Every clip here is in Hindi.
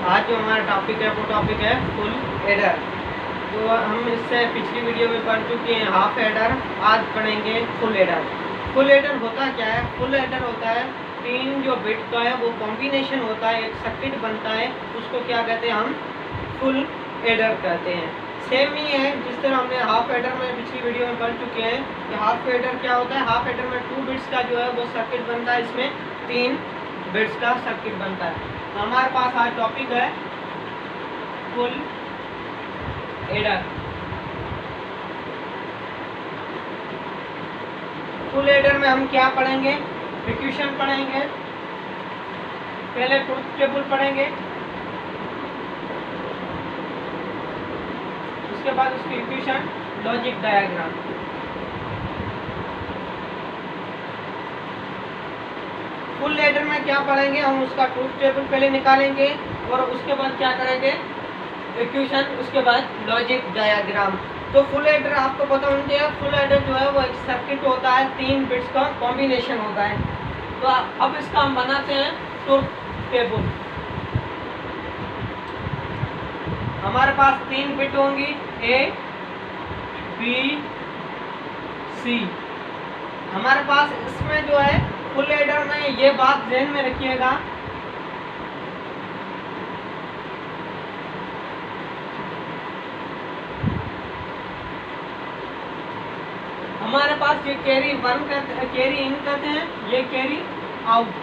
आज जो हमारा टॉपिक है वो टॉपिक है फुल एडर। तो हम इससे पिछली वीडियो में पढ़ चुके हैं हाफ एडर, आज पढ़ेंगे फुल एडर। फुल एडर होता क्या है? फुल एडर होता है तीन जो बिट का है वो कॉम्बिनेशन होता है, एक सर्किट बनता है, उसको क्या कहते हैं? हम फुल एडर कहते हैं। सेम ही है जिस तरह हमने हाफ एडर में पिछली वीडियो में पढ़ चुके हैं कि हाफ एडर क्या होता है। हाफ एडर में 2 बिट्स का जो है वो सर्किट बनता है, इसमें 3 बिट्स का सर्किट बनता है। तो हमारे पास आज टॉपिक है फुल एडर। फुल एडर में हम क्या पढ़ेंगे? इक्वेशन पढ़ेंगे, पहले ट्रुथ टेबल पढ़ेंगे, उसके बाद उसकी equation, logic diagram. Full adder में क्या पढ़ेंगे? हम उसका ट्रुथ टेबल पहले निकालेंगे और उसके बाद क्या करेंगे? इक्वेशन, उसके बाद लॉजिक डायग्राम। तो फुल एडर आपको पता होना चाहिए, फुल एडर जो है वो एक सर्किट होता है, 3 बिट्स का कॉम्बिनेशन होता है। तो अब इसका हम बनाते हैं ट्रुथ टेबल। हमारे पास 3 बिट होंगी, ए बी सी। हमारे पास इसमें जो है फुल एडर में ये बात ध्यान में रखिएगा, हमारे पास ये कैरी 1 कहते, कैरी इन कहते हैं, ये कैरी आउट।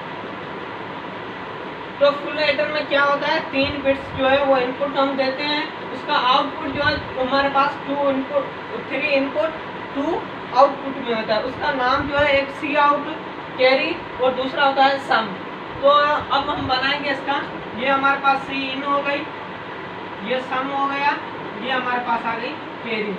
तो फुल एडर में क्या होता है? 3 बिट्स जो है वो इनपुट हम देते हैं, उसका आउटपुट जो है हमारे पास 3 इनपुट 2 आउटपुट में होता है। उसका नाम जो है एक सी आउट कैरी और दूसरा होता है सम। तो अब हम बनाएंगे इसका, ये हमारे पास सी इन हो गई, ये सम हो गया, ये हमारे पास आ गई कैरी।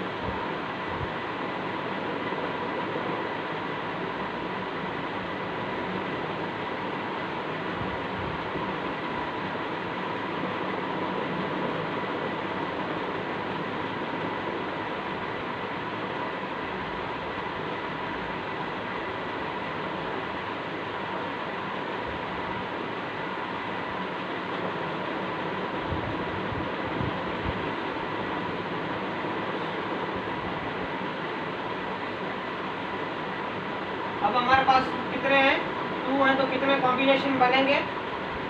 अब हमारे पास कितने हैं? 2 हैं, तो कितने कॉम्बिनेशन बनेंगे?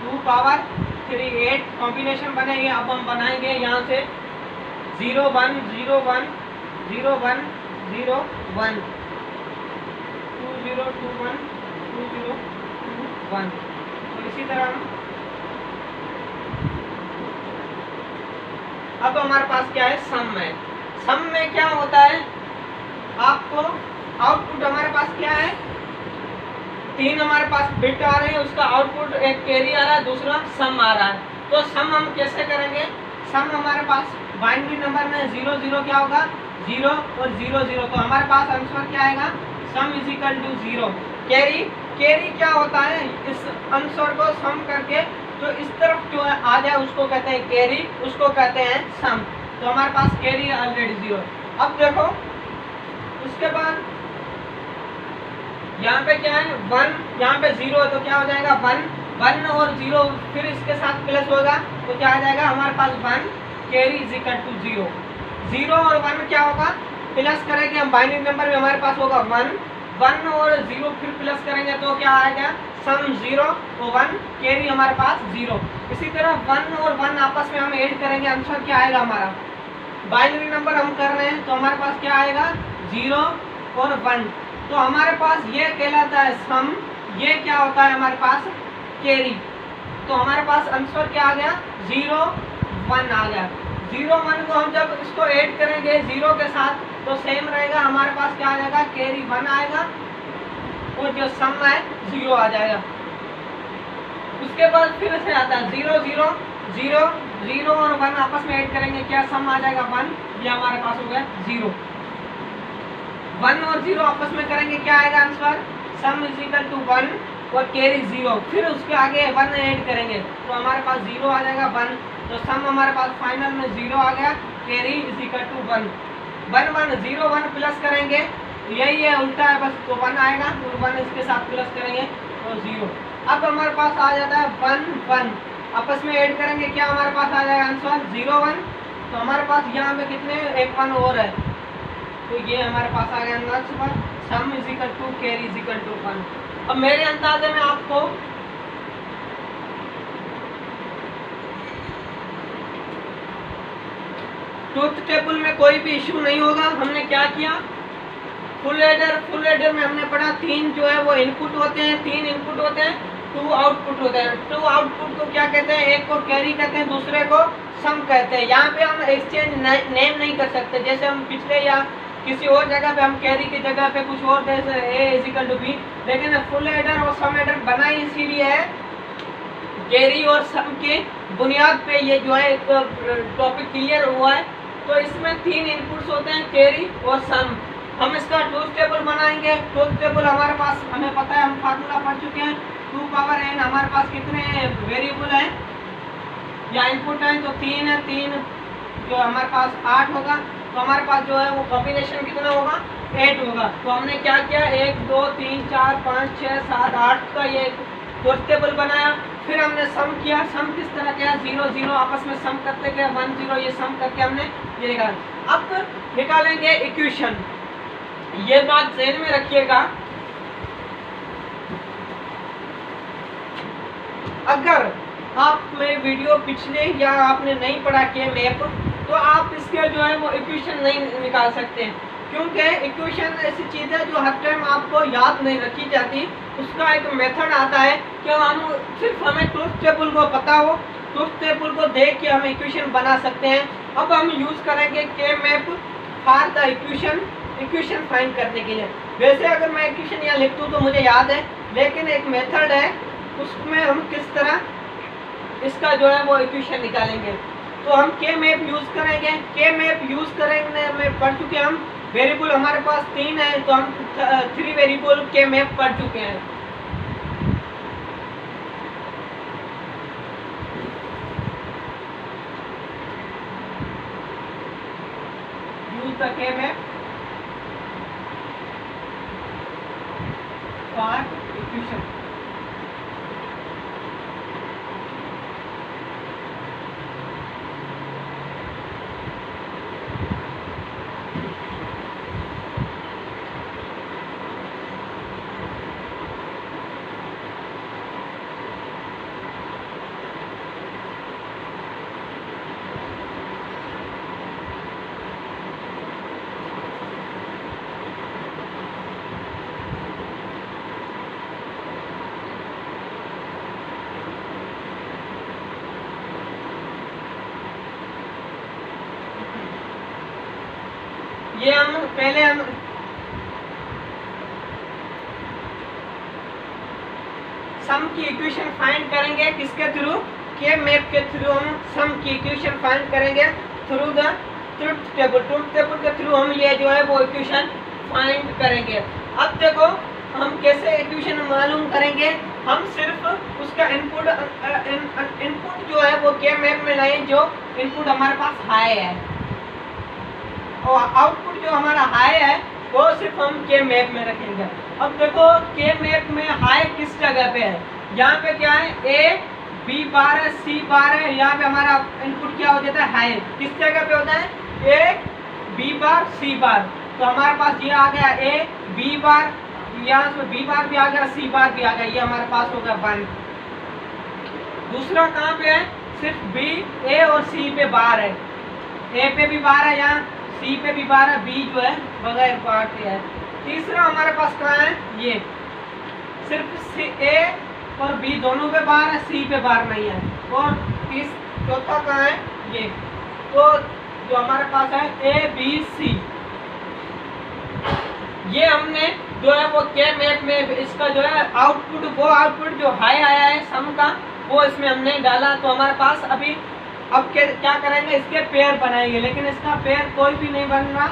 2 पावर 3 8 कॉम्बिनेशन बनेंगे। अब हम बनाएंगे यहाँ से 0 1 0 1 0 1 0 1 2 0 2 1 2 0 2 1। तो इसी तरह हम अब हमारे पास क्या है? सम है। सम में क्या होता है? आपको आउटपुट हमारे पास क्या है? 3 हमारे पास बिट आ रहे हैं, उसका आउटपुट एक कैरी आ रहा है, दूसरा सम आ रहा है। तो सम हम कैसे करेंगे? सम हमारे पास बाइनरी नंबर में 0 0 क्या होगा? 0 और 0 0। तो हमारे पास आंसर क्या आएगा? Sum is equal to 0। Carry, carry क्या होता है? इस आंसर को सम करके जो इस तरफ जो है आ जाए उसको कहते हैं कैरी, उसको कहते हैं सम। तो हमारे पास कैरी ऑलरेडी 0। अब देखो उसके बाद यहाँ पे क्या है? 1, यहाँ पे 0 है तो क्या हो जाएगा? 1 1 और 0, फिर इसके साथ प्लस होगा तो क्या आ जाएगा? हमारे पास 1 कैरी इज इक्वल टू 0। 0 और 1 क्या होगा? प्लस करेंगे हम, बाइनरी नंबर में हमारे पास होगा 1 1 और 0, फिर प्लस करेंगे तो क्या आएगा? सम 0 और 1 कैरी हमारे पास 0। इसी तरह 1 और 1 आपस में हम ऐड करेंगे, आंसर क्या आएगा हमारा? बाइनरी नंबर हम कर रहे हैं तो हमारे पास क्या आएगा? 0 और 1। तो हमारे पास ये कहलाता है सम, ये क्या होता है हमारे पास? कैरी। तो हमारे पास आंसर क्या आ गया? 0 1 आ गया। 0 1 को हम जब इसको ऐड करेंगे 0 के साथ तो सेम रहेगा, हमारे पास क्या आ जाएगा? कैरी 1 आएगा और जो सम है 0 आ जाएगा। उसके बाद फिर से आता है 0 0 0 0 और 1 आपस में ऐड करेंगे, क्या सम आ जाएगा? 1। ये हमारे पास हो गया 0। 1 और 0 आपस में करेंगे, क्या आएगा answer? Sum is equal to 1 और कैरी 0। फिर उसके आगे 1 ऐड करेंगे तो हमारे पास 0 आ जाएगा 1। तो सम हमारे पास फाइनल में 0 आ गया, carry is equal to 1 1 1 0 1 plus करेंगे यही है, उल्टा है बस, तो 1 आएगा और 1 इसके साथ प्लस करेंगे तो 0। अब हमारे पास आ जाता है 1 1 आपस में ऐड करेंगे, क्या हमारे पास आ जाएगा आंसर 0 1। तो हमारे पास यहाँ पे कितने, एक 1 और है, तो ये हमारे पास आ गया answer sum is equal to carry is equal to 1। अब मेरे अंदाजे में आपको ट्रुथ टेबल में कोई भी इशू नहीं होगा। हमने क्या किया, फुल एडर में हमने पढ़ा 3 जो है वो इनपुट होते हैं, 3 इनपुट होते हैं, 2 आउटपुट होते हैं। 2 आउटपुट को क्या कहते हैं, एक को कैरी कहते हैं, दूसरे को सम कहते हैं। यहाँ पे हम एक्सचेंज नेम नहीं कर सकते, जैसे हम पिछले या किसी और जगह पे हम कैरी की जगह पे कुछ और दे ए इज इक्वल टू बी, लेकिन फुल एडर और सम एडर बना ही इसीलिए है कैरी और सम की बुनियाद पे ये जो है एक टॉपिक क्लियर हुआ है। तो इसमें 3 इनपुट्स होते हैं, कैरी और सम। हम इसका ट्रूथ टेबल बनाएंगे। ट्रूथ टेबल हमारे पास हमें पता है, हम फार्मूला पढ़ चुके हैं, 2 पावर n हमारे पास कितने वेरिएबल हैं या इनपुट हैं, तो 3 है, 3 जो हमारे पास 8 होगा, तो हमारे पास जो है वो कॉम्बिनेशन कितना होगा 8 होगा। तो हमने क्या किया, 1 2 3 4 5 6 7 8 का ये ट्रूथ टेबल बनाया। फिर हमने सम किया, सम किस तरह किया, 0 0 आपस में सम करते गए, 1 0 ये सम करके हमने ये निकाला। अब निकालेंगे इक्वेशन, ये बात ध्यान में रखिएगा। अगर आप में वीडियो पिछले या आपने नहीं पढ़ा के मैप, तो आप इसके जो है वो इक्वेशन नहीं निकाल सकते, क्योंकि इक्वेशन ऐसी चीज़ है जो हर टाइम आपको याद नहीं रखी जाती। उसका एक मेथड आता है कि हम सिर्फ हमें ट्रूथ टेबल को पता हो, ट्रूथ टेबल को देख के हम इक्वेशन बना सकते हैं। अब हम यूज़ करेंगे के map for the equation find करने के लिए। वैसे अगर मैं इक्वेशन यहाँ लिख दूँ तो मुझे याद है, लेकिन एक मेथड है उसमें हम किस तरह इसका जो है वो इक्वेशन निकालेंगे। तो हम के मैप यूज़ करेंगे। के मैप यूज़ करेंगे में पढ़ चुके हम, वेरिएबल हमारे पास 3 है, तो हम 3 वेरिएबल के मैप पढ़ चुके हैं। यूज द के मैप फॉर इक्वेशन। ये हम पहले हम सम की इक्वेशन फाइंड करेंगे, किसके थ्रू, के मैप के थ्रू हम सम की इक्वेशन फाइंड करेंगे through the truth table. Truth table के थ्रू हम ये जो है वो इक्वेशन फाइंड करेंगे। अब देखो हम कैसे इक्वेशन मालूम करेंगे, हम सिर्फ उसका इनपुट जो है वो के मैप में लाएं जो इनपुट हमारे पास हाई है, और आउटपुट जो हमारा हाई है वो सिर्फ हम के मैप में रखेंगे। अब देखो के मैप में हाई किस जगह पे है, यहाँ पे क्या है, ए बी बार है, सी बार है, यहाँ पे हमारा इनपुट क्या हो जाता है हाई। किस जगह पे होता है, ए बी बार सी बार। तो हमारे पास ये आ गया ए बी बार, यहाँ से बी बार भी आ गया, सी बार भी आ गया, ये हमारे पास होगा 1। दूसरा कहाँ पे है, सिर्फ बी ए और सी पे बार है, ए पे भी बार है, यहाँ सी पे भी बार है, बी जो है बगैर बार के है। तीसरा हमारे पास कहाँ है, ये सिर्फ ए और बी दोनों पे बार है, सी पे बार नहीं है। और चौथा कहाँ है, ये। तो जो हमारे पास है ए बी सी, ये हमने जो है वो के मैप में इसका जो है आउटपुट, वो आउटपुट जो हाई आया है सम का, वो इसमें हमने डाला। तो हमारे पास अभी अब क्या करेंगे, इसके पेयर बनाएंगे, लेकिन इसका पेयर कोई भी नहीं बन रहा।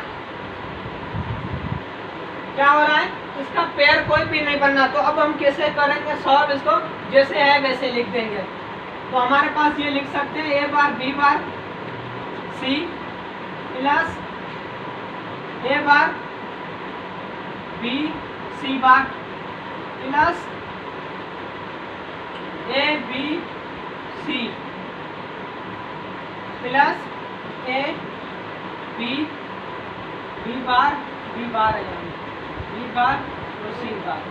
क्या हो रहा है, इसका पेयर कोई भी नहीं बनना। तो अब हम कैसे करेंगे सॉल्व, इसको जैसे है वैसे लिख देंगे। तो हमारे पास ये लिख सकते हैं A bar B bar C plus A bar B C bar plus A B C plus A B B bar है यानी बी बार और सी बार।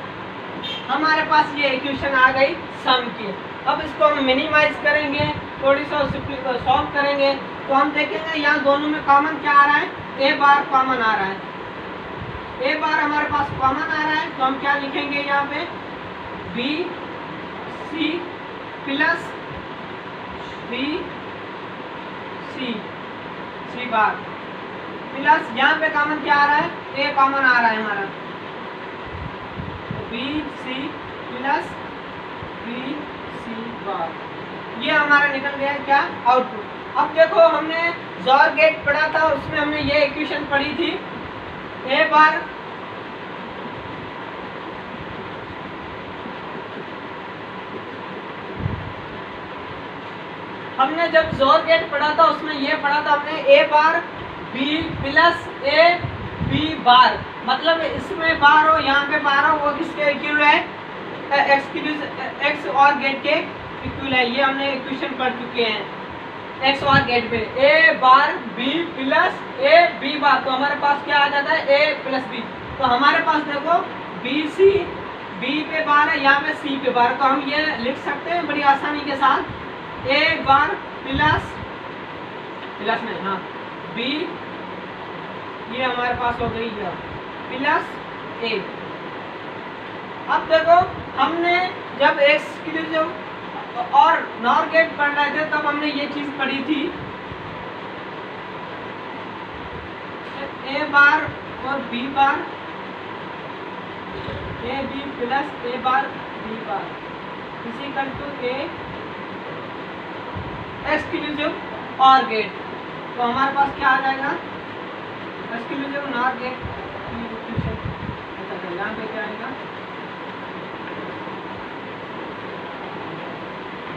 हमारे पास ये इक्वेशन आ गई सम की। अब इसको हम मिनिमाइज करेंगे, थोड़ी सा सॉल्व करेंगे, तो हम देखेंगे यहाँ दोनों में कॉमन क्या आ रहा है, ए बार कॉमन आ रहा है। ए बार हमारे पास कॉमन आ रहा है, तो हम क्या लिखेंगे यहाँ पे B C plus B C bar plus यहाँ पे कॉमन क्या आ रहा है, ए कॉमन आ रहा है हमारा, B C plus B C bar. ये हमारा निकल गया क्या, आउटपुट। अब देखो हमने जॉर गेट पढ़ा था, उसमें हमने ये इक्वेशन पढ़ी थी, ए बार हमने जब जोर गेट पढ़ा था उसमें ये पढ़ा था हमने A bar B plus A B bar, मतलब इसमें बार हो यहाँ पे बार हो, वो किसके इक्वल है, एक्स और गेट के इक्वल है। ये हमने इक्वेशन पढ़ चुके हैं एक्स और गेट पे, A bar B plus A B bar, तो हमारे पास क्या आ जाता है ए प्लस बी। तो हमारे पास देखो बी सी बी पे बार है, यहाँ पे सी पे बार, तो हम ये लिख सकते हैं बड़ी आसानी के साथ, ए बार प्लस में हाँ बी, ये हमारे पास हो गई है प्लस ए। अब देखो हमने जब एक्स की जो और नॉर गेट पढ़ रहे थे तब हमने ये चीज पढ़ी थी, ए बार और B bar, A B plus A bar B bar equal to A exclusive OR gate. तो हमारे पास क्या आ जाएगा, एक्सक्लूसिव नॉर गेट यहाँ पे क्या आएगा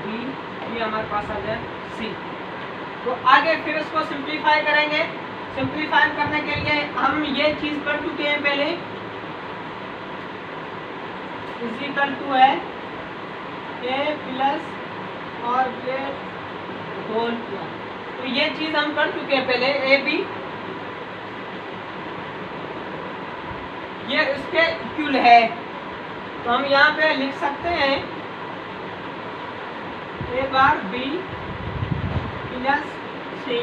बी, ये हमारे पास आ जाए सी। तो आगे फिर इसको सिंप्लीफाई करेंगे। सिंप्लीफाई करने के लिए हम ये चीज कर चुके हैं पहले, इज इक्वल टू है ए प्लस और गेट होल, तो ये चीज हम कर चुके हैं पहले, ए बी ये इसके इक्वल है, तो हम यहाँ पे लिख सकते हैं A bar B plus C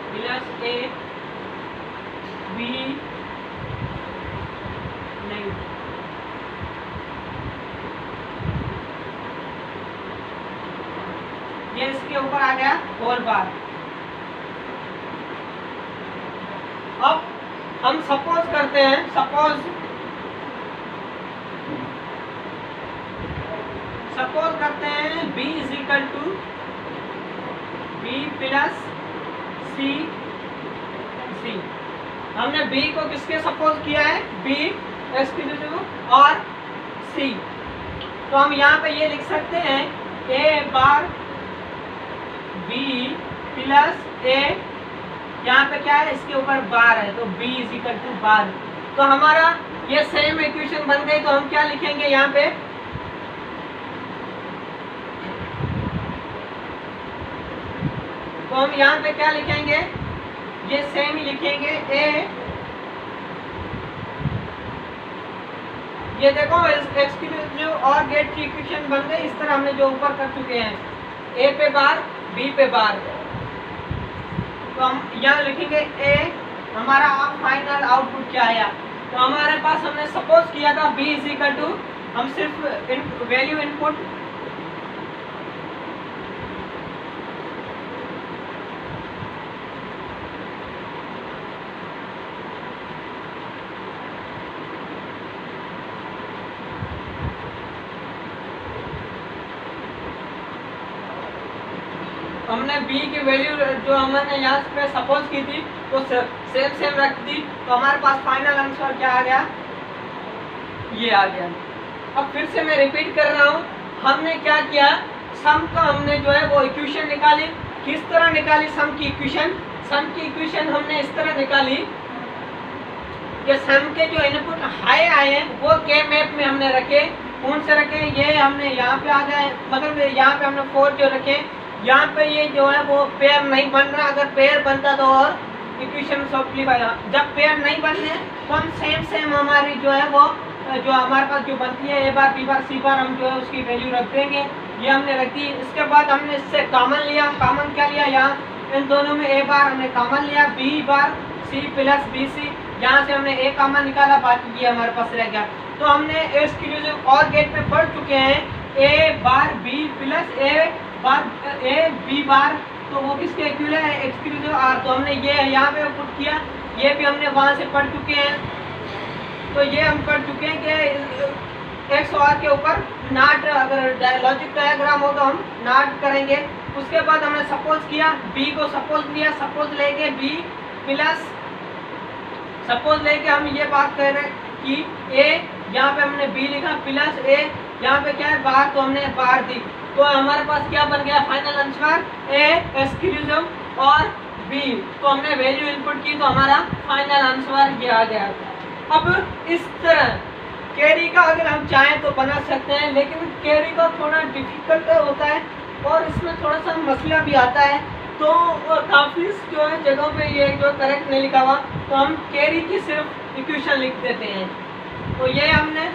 plus A B नहीं, ये इसके ऊपर आ गया होल बार। अब हम सपोज करते हैं, सपोज करते हैं b is equal to B plus C C. हमने b को किसके सपोज किया है, b एक्सक्लूसिव और c, तो हम यहाँ पे ये लिख सकते हैं a bar b plus a, यहाँ पे क्या है इसके ऊपर बार है, तो b इज इक्वल टू बार। तो हमारा ये सेम इक्वेशन बन गई, तो हम क्या लिखेंगे यहाँ पे, तो हम यहाँ पे क्या लिखेंगे, ये सेम ही लिखेंगे a, ये देखो एक्सक्लूसिव और गेट की इक्वेशन बन गई इस तरह हमने जो ऊपर कर चुके हैं, a पे बार b पे बार। तो हम यहाँ लिखेंगे a, हमारा फाइनल आउटपुट क्या आया, तो हमारे पास हमने सपोज किया था b इज इक्वल टू, हम सिर्फ वैल्यू इनपुट हमने b की वैल्यू जो हमने यहाँ पे सपोज की थी तो सेम रख दी, तो हमारे पास फाइनल आंसर क्या आ गया, ये आ गया। अब फिर से मैं रिपीट कर रहा हूँ, हमने क्या किया, सम का हमने जो है वो इक्वेशन निकाली। किस तरह निकाली सम की इक्वेशन, सम की इक्वेशन हमने इस तरह निकाली, ये सम के जो इनपुट हाई आए हैं वो के मैप में हमने रखे, कौन से रखे, ये हमने यहाँ पे आ गए, मतलब यहाँ पे हमने 4 जो रखे, यहाँ पे ये जो है वो पेयर नहीं बन रहा, अगर पेयर बनता तो और इक्वेशन सिंपलीफाई। जब पेयर नहीं बन रहे तो हम सेम हमारी जो है वो जो हमारे पास जो बनती है ए बार बी बार सी बार, हम जो है उसकी वैल्यू रख देंगे। ये हमने रख दी। इसके बाद हमने इससे कॉमन लिया। कॉमन क्या लिया, यहाँ इन दोनों में ए बार हमने कॉमन लिया, B bar C plus B C, यहाँ से हमने ए कॉमन निकाला, बाकी ये हमारे पास रह गया। तो हमने एक्सक्लूसिव और गेट में पढ़ चुके हैं A bar B plus A B bar, तो वो किसके इक्वल है, एक्सक्लूसिव आर। तो हमने ये यहाँ पे पुट किया, ये भी हमने वहाँ से पढ़ चुके हैं। तो ये हम पढ़ चुके हैं कि एक्स और के ऊपर नॉट, अगर लॉजिक डायग्राम हो तो हम नॉट करेंगे। उसके बाद हमने सपोज किया, बी को सपोज लिया, सपोज लेके बी प्लस सपोज लेके हम ये बात कर रहे हैं कि ए, यहाँ पे हमने बी लिखा प्लस ए, यहाँ पे क्या है बार, तो हमने बार दी। तो हमारे पास क्या बन गया फाइनल आंसर, ए एक्सक्लूसिव और बी। तो हमने वैल्यू इनपुट की तो हमारा फाइनल आंसर ये आ गया। अब इस तरह कैरी का अगर हम चाहें तो बना सकते हैं, लेकिन कैरी का थोड़ा डिफिकल्ट होता है और इसमें थोड़ा सा मसला भी आता है। तो काफ़ी जो है जगहों पे ये जो करेक्ट नहीं लिखा हुआ, तो हम कैरी की सिर्फ इक्वेशन लिख देते हैं। तो ये हमने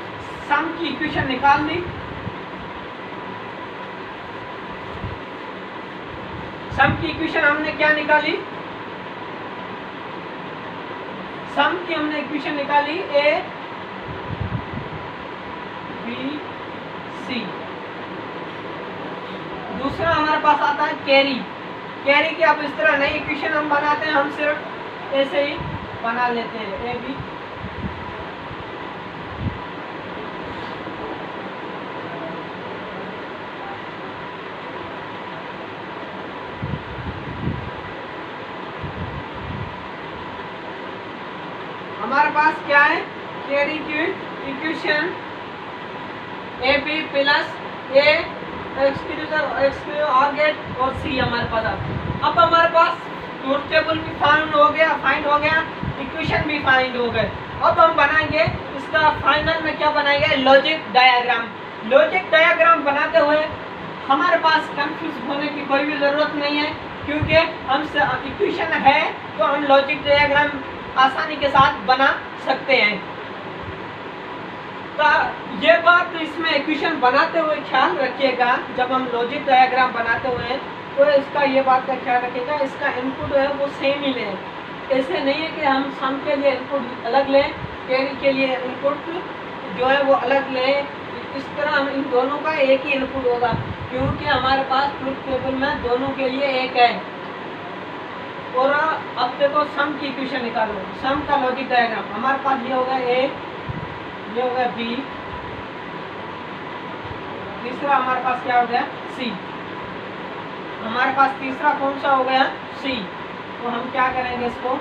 सम की इक्वेशन निकाल दी। सम की इक्वेशन हमने क्या निकाली, सम की हमने इक्वेशन निकाली ए बी सी। दूसरा हमारे पास आता है कैरी। कैरी की अब इस तरह नई इक्वेशन हम बनाते हैं, हम सिर्फ ऐसे ही बना लेते हैं ए बी हमारे पास क्या है, कैरी की equation A B plus A exclusive OR gate और सी हमारे पास आता। अब हमारे पास ट्रूथ टेबल भी फाइंड हो गया, इक्वेशन भी फाइंड हो गए। अब हम बनाएंगे इसका फाइनल में क्या बनाएंगे, लॉजिक डायग्राम। लॉजिक डायग्राम बनाते हुए हमारे पास कंफ्यूज होने की कोई भी ज़रूरत नहीं है, क्योंकि हम इक्वेशन है तो हम लॉजिक डायग्राम आसानी के साथ बना सकते हैं। तो ये बात इसमें इक्वेशन बनाते हुए ख्याल रखिएगा, जब हम लॉजिक डायग्राम बनाते हुए तो इसका ये बात का ख्याल रखिएगा, इसका इनपुट है वो सेम ही लें। ऐसे नहीं है कि हम सम के लिए इनपुट अलग लें, कैरी के लिए इनपुट जो है वो अलग लें। इस तरह हम इन दोनों का एक ही इनपुट होगा, क्योंकि हमारे पास ट्रूथ टेबल में दोनों के लिए एक है। और अब देखो सम की इक्वेशन निकालो, सम का लॉजिक डायग्राम हमारे पास ये होगा ए, ये होगा बी, तीसरा हमारे पास क्या हो गया सी, हमारे पास तीसरा कौन सा हो गया सी। तो हम क्या करेंगे इसको,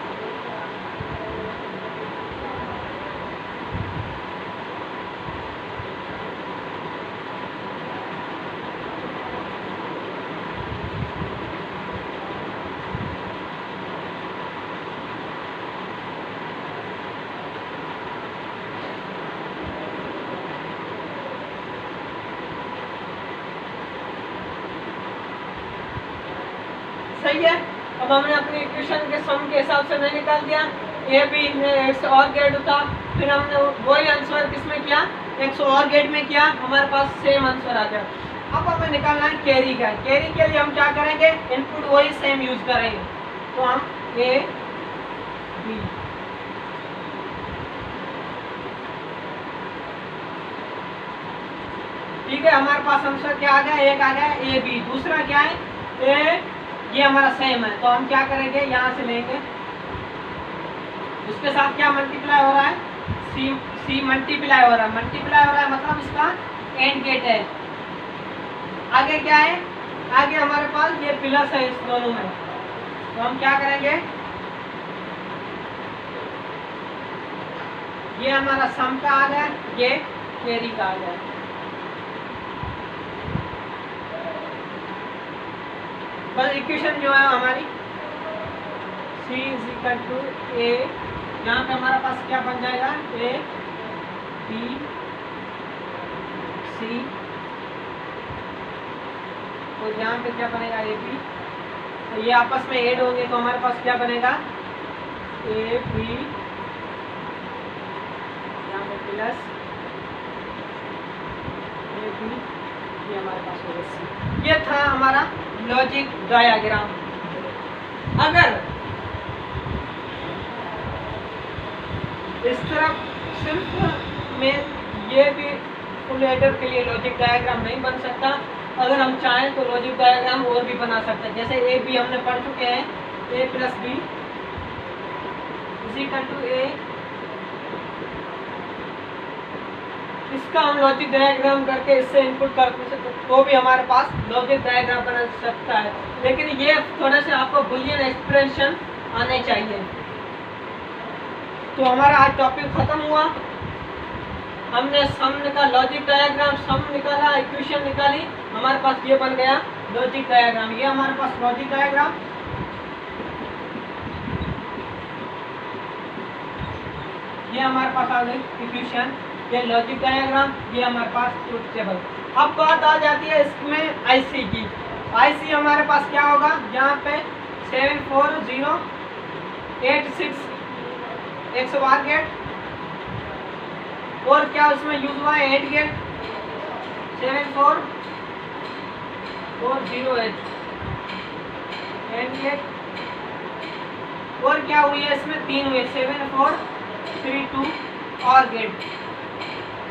सही है। अब हमने अपनी इक्वेशन के सम के हिसाब से नहीं निकाल दिया, ए बी एक्स और गेट था, फिर हमने वही आंसर किसमें किया, एक्स और गेट में किया, हमारे पास सेम आंसर आ गया। अब हमें निकालना है कैरी का। कैरी के लिए हम क्या करेंगे, इनपुट वही सेम यूज करेंगे। तो हम ए बी, ठीक है, हमारे पास आंसर क्या आ गया, एक आ गया ए बी। दूसरा क्या है ए, ये हमारा सेम है, तो हम क्या करेंगे यहाँ से लेंगे, उसके साथ क्या मल्टीप्लाई हो रहा है, सी मल्टीप्लाई हो रहा है, मतलब इसका एंड गेट है। आगे क्या है, आगे हमारे पास ये प्लस है इस दोनों में, तो हम क्या करेंगे, ये हमारा सम का आ गया, ये कैरी का आ गया। बस इक्वेशन जो है हमारी C = A, यहाँ पे हमारे पास क्या बन जाएगा, A B C तो यहाँ पे क्या बनेगा ए बी, तो ये आपस में ऐड होंगे तो हमारे पास क्या बनेगा ए बी, यहाँ पे प्लस ए बी, ये हमारे पास होगा सी। ये था हमारा लॉजिक डायग्राम। अगर इस तरफ सिर्फ में ये भी फुल एडर के लिए लॉजिक डायग्राम नहीं बन सकता, अगर हम चाहें तो लॉजिक डायग्राम और भी बना सकते हैं। जैसे ए बी हमने पढ़ चुके हैं, ए प्लस बी इक्वल टू ए, इसका हम लॉजिक डायग्राम करके इससे इनपुट कर सकते तो भी हमारे पास लॉजिक डायग्राम बना सकता है, लेकिन ये थोड़ा सा आपको बुलियन एक्सप्रेशन आने चाहिए। तो हमारा आज टॉपिक खत्म हुआ। हमने सम का लॉजिक डायग्राम, सम निकाला, इक्वेशन निकाली, हमारे पास ये बन गया लॉजिक डायग्राम। ये हमारे पास लॉजिक डायग्राम, ये हमारे पास आ गई इक्वेशन, ये लॉजिक डायग्राम, ये हमारे पास ट्रुथ टेबल। अब बात आ जाती है इसमें आईसी की। आईसी हमारे पास क्या होगा, यहाँ पे 74086 112 गेट, और क्या उसमें यूज हुआ है 8 गेट 74408 8 गेट, और क्या हुई है इसमें 3 हुए 7432 और गेट।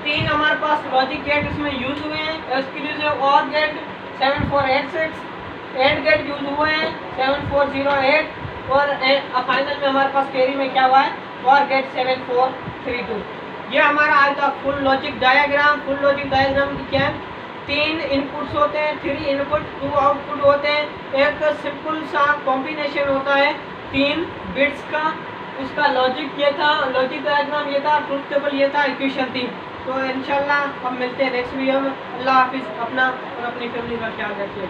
3 हमारे पास लॉजिक गेट इसमें यूज हुए हैं, exclusive OR gate 7486, 8 gate use हुए हैं 7408, और फाइनल में हमारे पास कैरी में क्या हुआ है और गेट 7432। ये हमारा आज का full logic diagram. Full logic diagram की क्या है, 3 इनपुट्स होते हैं, 3 इनपुट 2 आउटपुट होते हैं, एक सिंपल सा कॉम्बिनेशन होता है 3 बिट्स का, उसका लॉजिक ये था, लॉजिक डायग्राम ये था, ट्रुथ टेबल ये था, इक्वेशन थी। तो इंशाल्लाह हम मिलते हैं नेक्स्ट वीडियो में। अल्लाह हाफिज़। अपना और अपनी फैमिली का ख्याल रखिए।